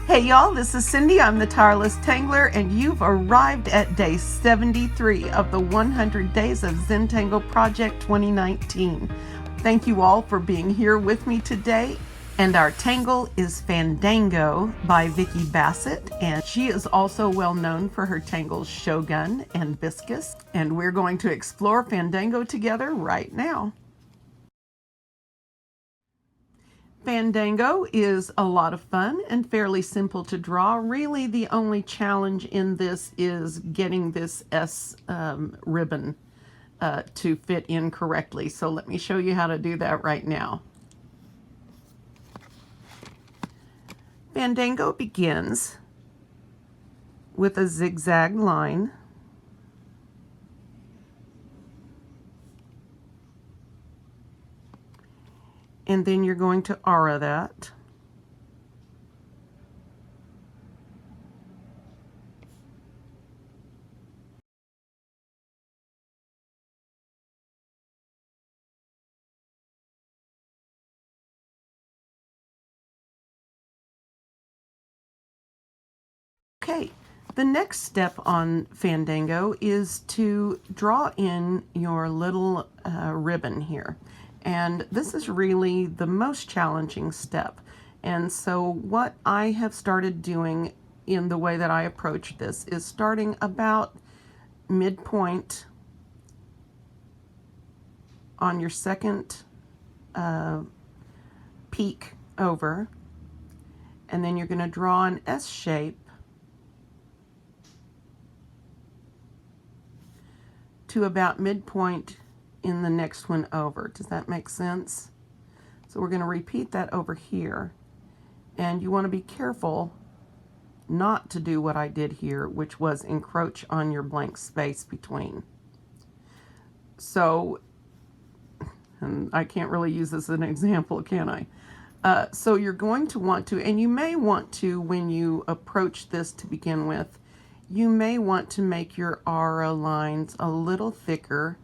Hey y'all, this is Cindy. I'm the Tireless Tangler, and you've arrived at day 73 of the 100 Days of Zentangle Project 2019. Thank you all for being here with me today. And our tangle is Fandango by Vicki Bassett, and she is also well known for her tangles Shogun and Viscous. And we're going to explore Fandango together right now. Fandango is a lot of fun and fairly simple to draw. Really, the only challenge in this is getting this S ribbon to fit in correctly. So let me show you how to do that right now. Fandango begins with a zigzag line. And then you're going to aura that. Okay, the next step on Fandango is to draw in your little ribbon here. And this is really the most challenging step. And so what I have started doing in the way that I approach this is starting about midpoint on your second peak over, and then you're going to draw an S shape to about midpoint in the next one over. Does that make sense? So we're going to repeat that over here, and you want to be careful not to do what I did here, which was encroach on your blank space between. So, and I can't really use this as an example, can I? So you're going to want to, and you may want to, when you approach this to begin with, you may want to make your aura lines a little thicker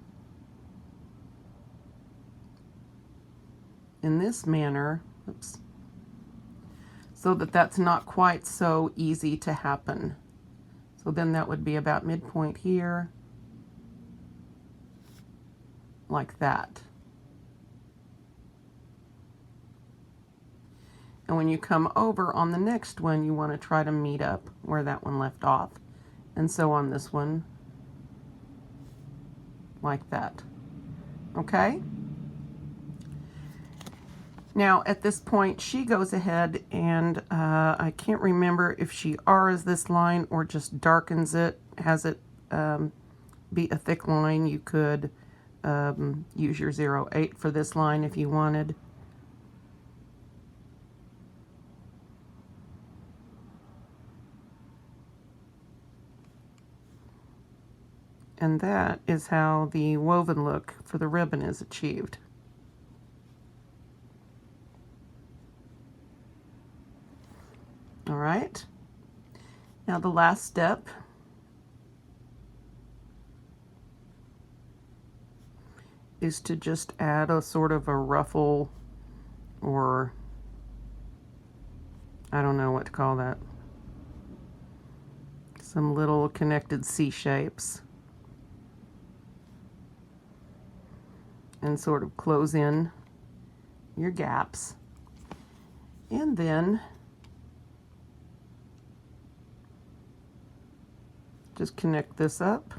in this manner, oops, so that that's not quite so easy to happen. So then that would be about midpoint here, like that. And when you come over on the next one, you want to try to meet up where that one left off. And so on this one, like that. Okay? Now, at this point, she goes ahead and I can't remember if she auras this line or just darkens it, has it be a thick line. You could use your 0.8 for this line if you wanted. And that is how the woven look for the ribbon is achieved. All right, now the last step is to just add a sort of a ruffle, or I don't know what to call that, some little connected C shapes, and sort of close in your gaps. And then just connect this up.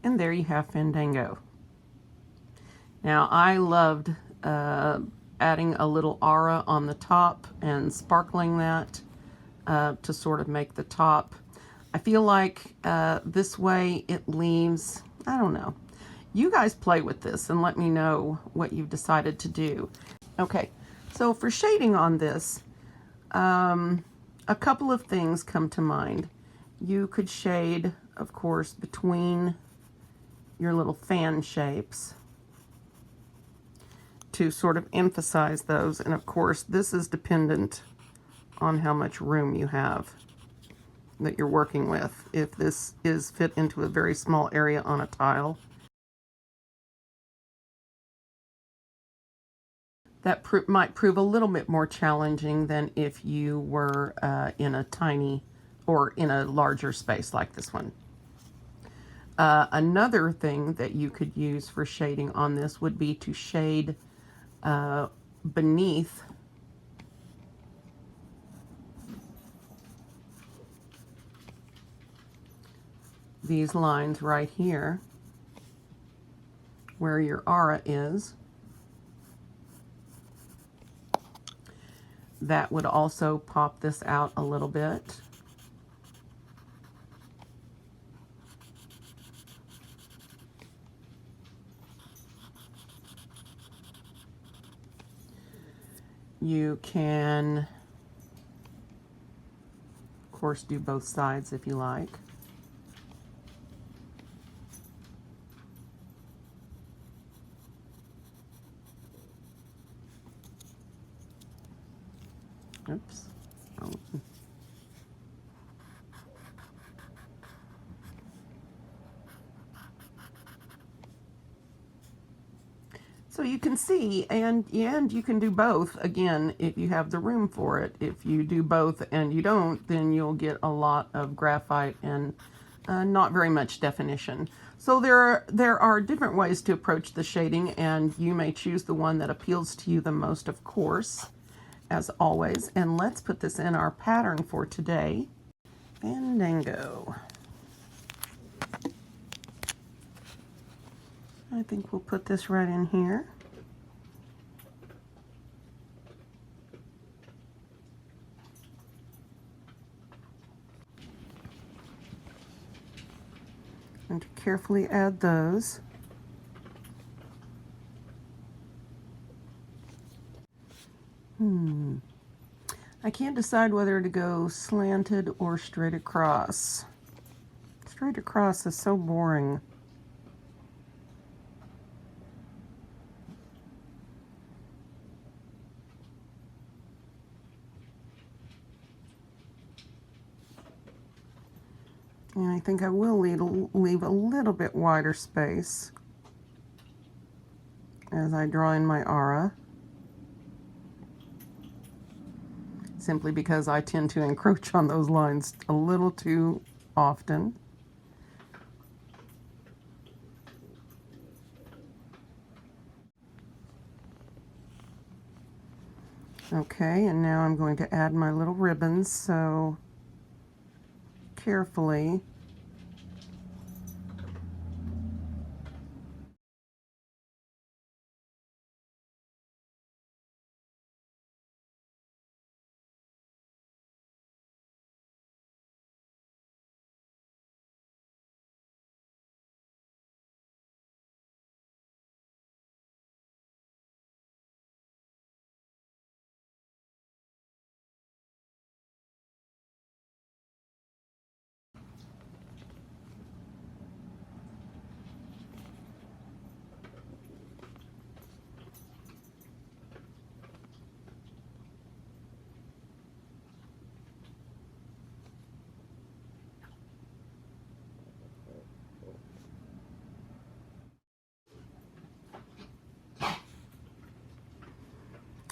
And there you have Fandango. Now, I loved adding a little aura on the top and sparkling that to sort of make the top. I feel like this way it leaves, I don't know. You guys play with this and let me know what you've decided to do. Okay, so for shading on this, a couple of things come to mind. You could shade, of course, between your little fan shapes. to sort of emphasize those. And of course, this is dependent on how much room you have that you're working with. If this is fit into a very small area on a tile, that might prove a little bit more challenging than if you were in a tiny or in a larger space like this one. Another thing that you could use for shading on this would be to shade beneath these lines right here where your aura is. That would also pop this out a little bit. You can, of course, do both sides if you like. Oops. Oh. So you can see, and you can do both, again, if you have the room for it. If you do both and you don't, then you'll get a lot of graphite and not very much definition. So there are different ways to approach the shading, and you may choose the one that appeals to you the most, of course, as always. And let's put this in our pattern for today. Fandango. I think we'll put this right in here. And to carefully add those. I can't decide whether to go slanted or straight across. Straight across is so boring. And I think I will leave a little bit wider space as I draw in my aura, simply because I tend to encroach on those lines a little too often. Okay, and now I'm going to add my little ribbons, so carefully.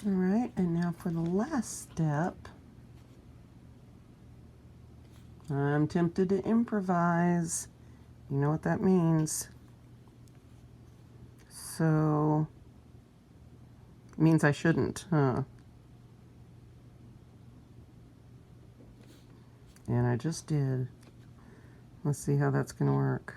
All right, and now for the last step, I'm tempted to improvise. You know what that means. So, it means I shouldn't, huh? And I just did. Let's see how that's going to work.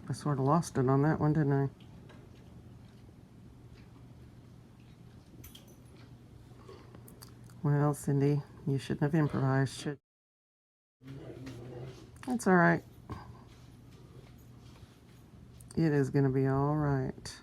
I sort of lost it on that one, didn't I? Well, Cindy, you shouldn't have improvised, should you? That's all right. It is going to be all right.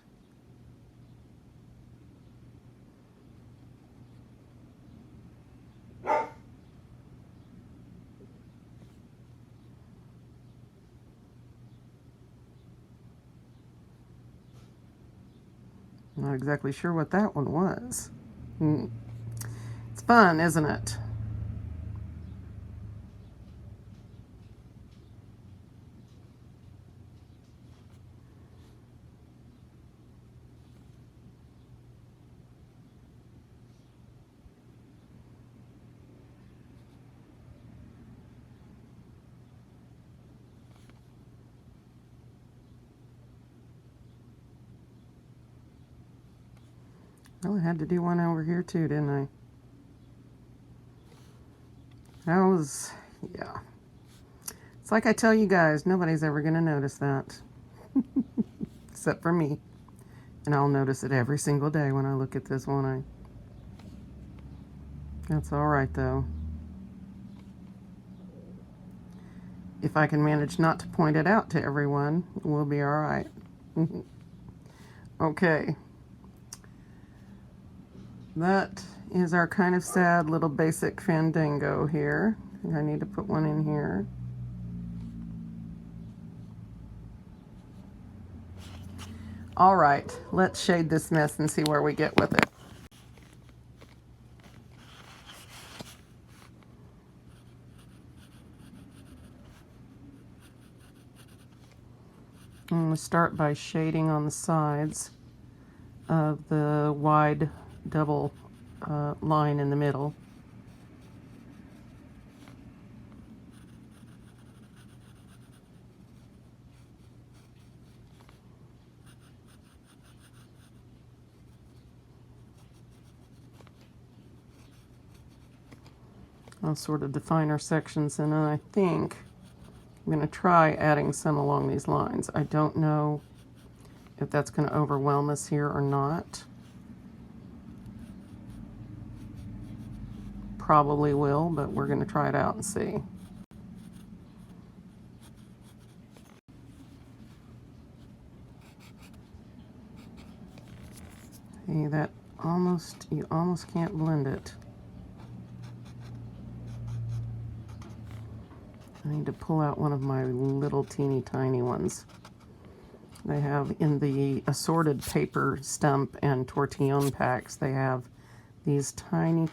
Not exactly sure what that one was. It's fun, isn't it? Well, I had to do one over here too, didn't I? That was, yeah. It's like I tell you guys, nobody's ever going to notice that. Except for me. And I'll notice it every single day when I look at this, won't I? That's all right, though. If I can manage not to point it out to everyone, we'll be all right. Okay. That is our kind of sad little basic Fandango here. I need to put one in here. All right, let's shade this mess and see where we get with it. I'm going to start by shading on the sides of the wide double line in the middle. I'll sort of define our sections, and then I think I'm going to try adding some along these lines. I don't know if that's going to overwhelm us here or not. Probably will, but we're going to try it out and see. See, that you almost can't blend it. I need to pull out one of my little teeny tiny ones. They have in the assorted paper stump and tortillon packs, they have these tiny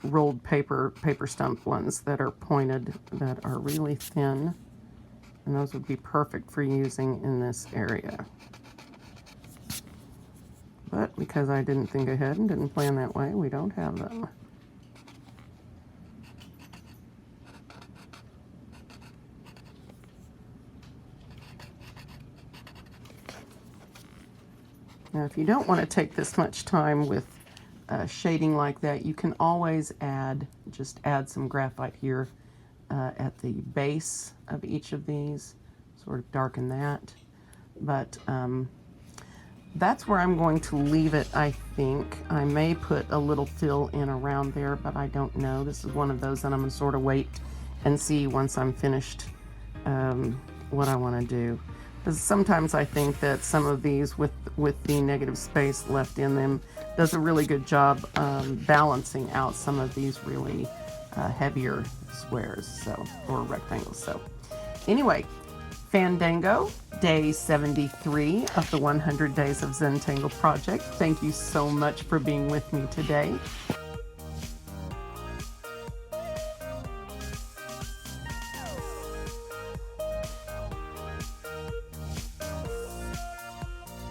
rolled paper stump ones that are pointed, that are really thin, and those would be perfect for using in this area. But because I didn't think ahead and didn't plan that way, we don't have them. Now, if you don't want to take this much time with shading like that, you can always just add some graphite here at the base of each of these, sort of darken that. But that's where I'm going to leave it, I think. I may put a little fill in around there, but I don't know. This is one of those that I'm going to sort of wait and see once I'm finished what I want to do. Because sometimes I think that some of these with the negative space left in them does a really good job balancing out some of these really heavier squares, or rectangles. So anyway, Fandango, day 73 of the 100 Days of Zentangle project. Thank you so much for being with me today.